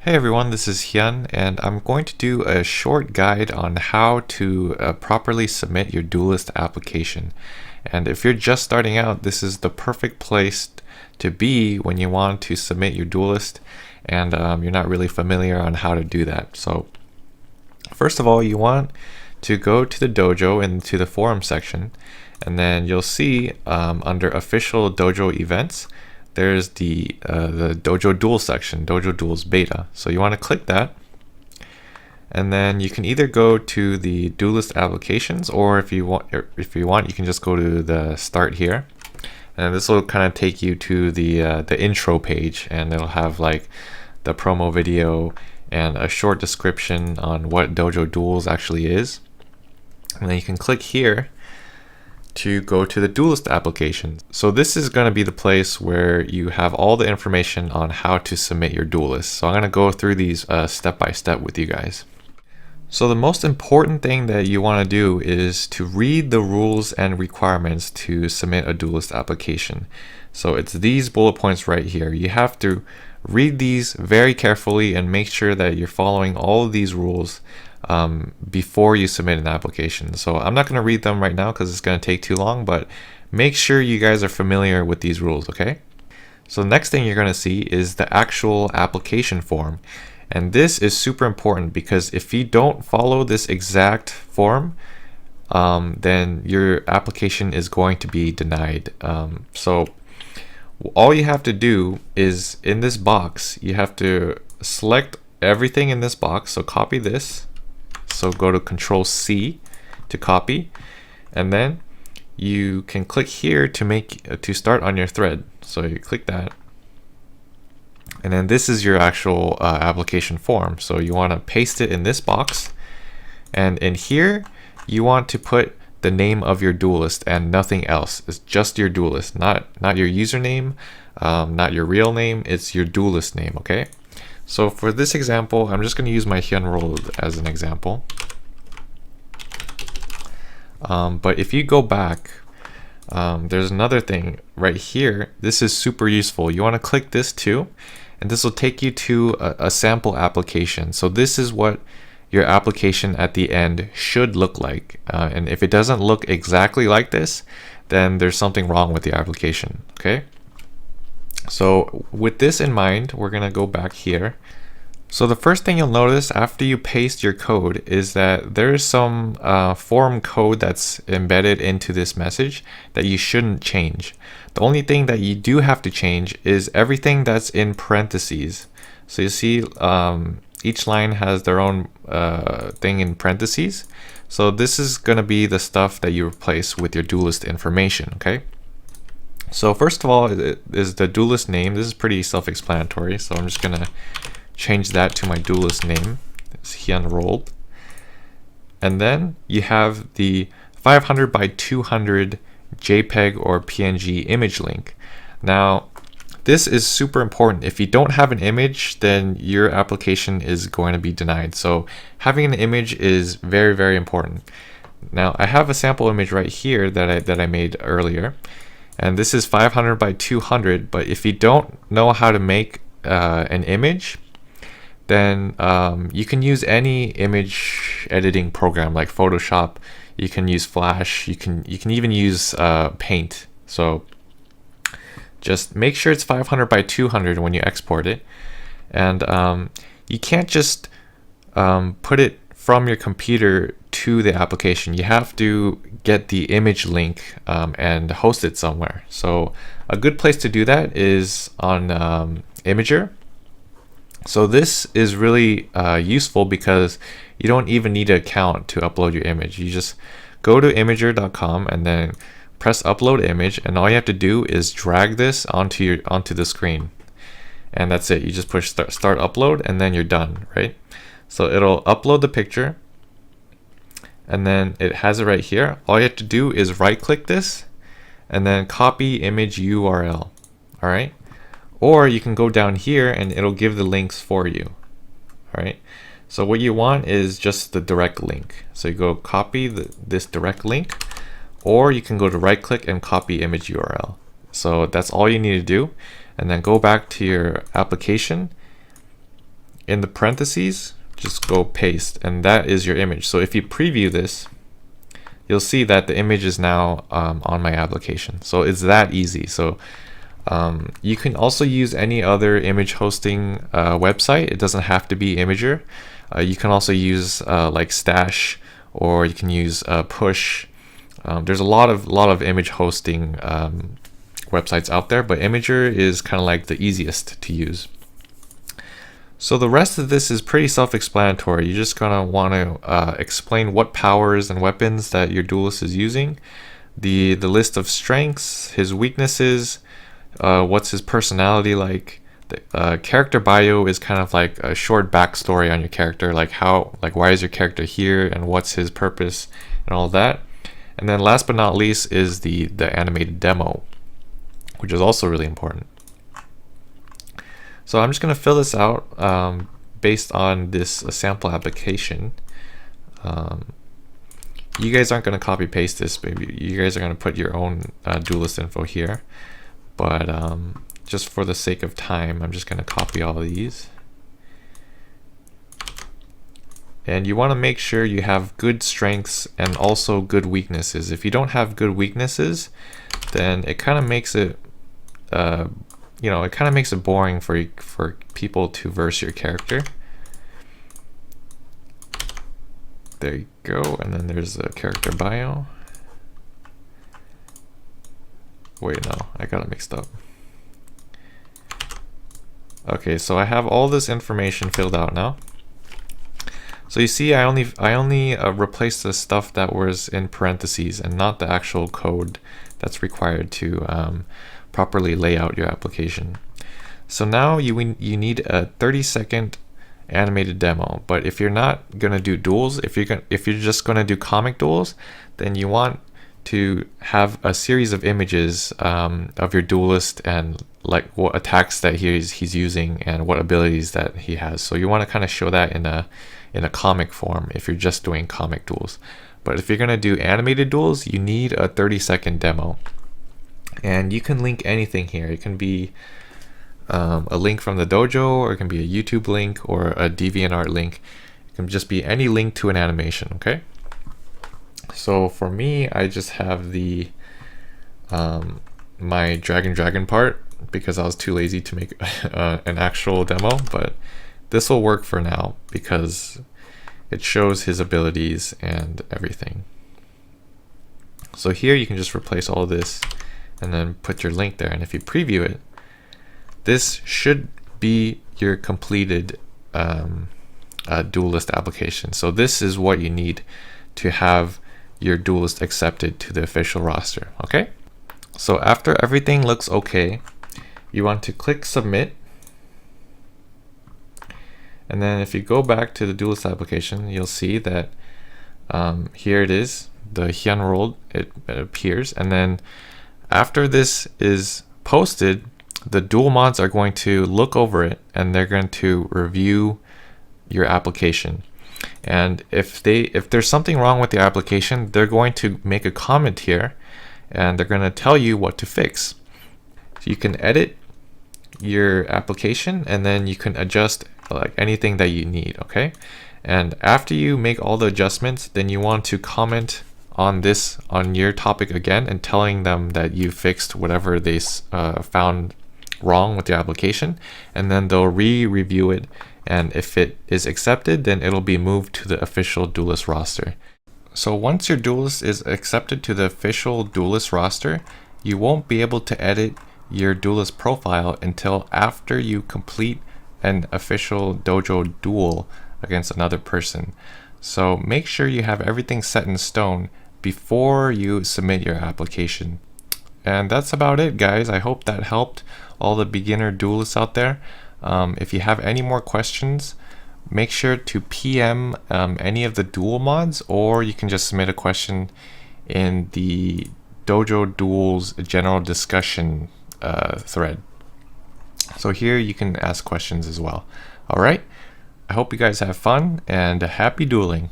Hey everyone, this is Hyun, and I'm going to do a short guide on how to properly submit your Duelist application. And if you're just starting out, this is the perfect place to be when you want to submit your Duelist and you're not really familiar on how to do that. So first of all, you want to go to the Dojo and to the forum section, and then you'll see under official Dojo events, there's the Dojo Duel section, Dojo Duels Beta. So you want to click that, and then you can either go to the Duelist applications, or if you want, you can just go to the Start here, and this will kind of take you to the intro page, and it'll have like the promo video and a short description on what Dojo Duels actually is. And then you can click here to go to the Duelist application. So this is going to be the place where you have all the information on how to submit your Duelist. So I'm going to go through these step by step with you guys. So the most important thing that you want to do is to read the rules and requirements to submit a Duelist application. So it's these bullet points right here. You have to read these very carefully and make sure that you're following all of these rules before you submit an application. So I'm not going to read them right now because it's going to take too long, but make sure you guys are familiar with these rules, okay? So the next thing you're going to see is the actual application form. And this is super important because if you don't follow this exact form, then your application is going to be denied. So all you have to do is in this box, you have to select everything in this box. So copy this. So go to Control C to copy, and then you can click here to start on your thread. So you click that, and then this is your actual application form. So you want to paste it in this box, and in here you want to put the name of your Duelist and nothing else. It's just your Duelist, not your username, not your real name. It's your Duelist name, okay? So for this example, I'm just going to use my Hyun role as an example. But if you go back, there's another thing right here. This is super useful. You want to click this too, and this will take you to a sample application. So this is what your application at the end should look like. And if it doesn't look exactly like this, then there's something wrong with the application, okay? So with this in mind, we're going to go back here. So the first thing you'll notice after you paste your code is that there's some form code that's embedded into this message that you shouldn't change. The only thing that you do have to change is everything that's in parentheses. So you see each line has their own thing in parentheses. So this is going to be the stuff that you replace with your Duelist information, okay? So first of all is the Duelist name. This is pretty self-explanatory, so I'm just gonna change that to my Duelist name. It's Hyun rolled. And then you have the 500 by 200 JPEG or PNG image link. Now this is super important. If you don't have an image, then your application is going to be denied. So having an image is very, very important. Now I have a sample image right here that I made earlier. And this is 500 by 200, but if you don't know how to make an image, then you can use any image editing program like Photoshop. You can use Flash. You can even use Paint. So just make sure it's 500 by 200 when you export it, and you can't just put it from your computer to the application. You have to get the image link and host it somewhere. So a good place to do that is on Imager. So this is really useful because you don't even need an account to upload your image. You just go to imager.com and then press upload image, and all you have to do is drag this onto the screen, and that's it. You just push start upload, and then you're done, right? So it'll upload the picture, and then it has it right here. All you have to do is right click this and then copy image URL. All right, or you can go down here and it'll give the links for you. All right, so what you want is just the direct link. So you go copy this direct link, or you can go to right click and copy image URL. So that's all you need to do, and then go back to your application in the parentheses, just go paste, and that is your image. So if you preview this, you'll see that the image is now on my application. So it's that easy. So you can also use any other image hosting website. It doesn't have to be Imager. You can also use like Stash, or you can use Push. There's a lot of image hosting websites out there, but Imager is kind of like the easiest to use. So the rest of this is pretty self-explanatory. You're just gonna want to explain what powers and weapons that your duelist is using, the list of strengths, his weaknesses, what's his personality like. The character bio is kind of like a short backstory on your character, like why is your character here and what's his purpose and all that. And then last but not least is the animated demo, which is also really important. So I'm just going to fill this out based on this sample application. You guys aren't going to copy paste this, maybe you guys are going to put your own duelist info here. But just for the sake of time, I'm just going to copy all of these. And you want to make sure you have good strengths and also good weaknesses. If you don't have good weaknesses, then it kind of makes it it kind of makes it boring for people to verse your character. There you go, and then there's a character bio. Wait, no, I got it mixed up. Okay, so I have all this information filled out now. So you see, I only replaced the stuff that was in parentheses and not the actual code that's required to properly lay out your application. So now you need a 30-second animated demo. But if you're not gonna do duels, if you're just gonna do comic duels, then you want to have a series of images of your duelist and like what attacks that he's using and what abilities that he has. So you want to kind of show that in a comic form if you're just doing comic duels. But if you're gonna do animated duels, you need a 30-second demo. And you can link anything here. It can be a link from the dojo, or it can be a YouTube link or a DeviantArt link. It can just be any link to an animation, okay? So for me, I just have the my dragon part because I was too lazy to make an actual demo, but this will work for now because it shows his abilities and everything. So here you can just replace all this and then put your link there, and if you preview it, this should be your completed duelist application. So this is what you need to have your duelist accepted to the official roster, okay? So after everything looks okay, you want to click submit, and then if you go back to the duelist application, you'll see that here it is, the Hyun role, it appears, and then after this is posted, the duel mods are going to look over it and they're going to review your application. And if there's something wrong with your application, they're going to make a comment here and they're going to tell you what to fix. So you can edit your application and then you can adjust like anything that you need, okay? And after you make all the adjustments, then you want to comment on your topic again and telling them that you fixed whatever they found wrong with your application, and then they'll re-review it, and if it is accepted, then it'll be moved to the official duelist roster. So once your duelist is accepted to the official duelist roster, you won't be able to edit your duelist profile until after you complete an official dojo duel against another person. So make sure you have everything set in stone before you submit your application. And that's about it, guys. I hope that helped all the beginner duelists out there. If you have any more questions, make sure to PM any of the duel mods, or you can just submit a question in the Dojo Duels general discussion thread. So here you can ask questions as well. All right, I hope you guys have fun and happy dueling.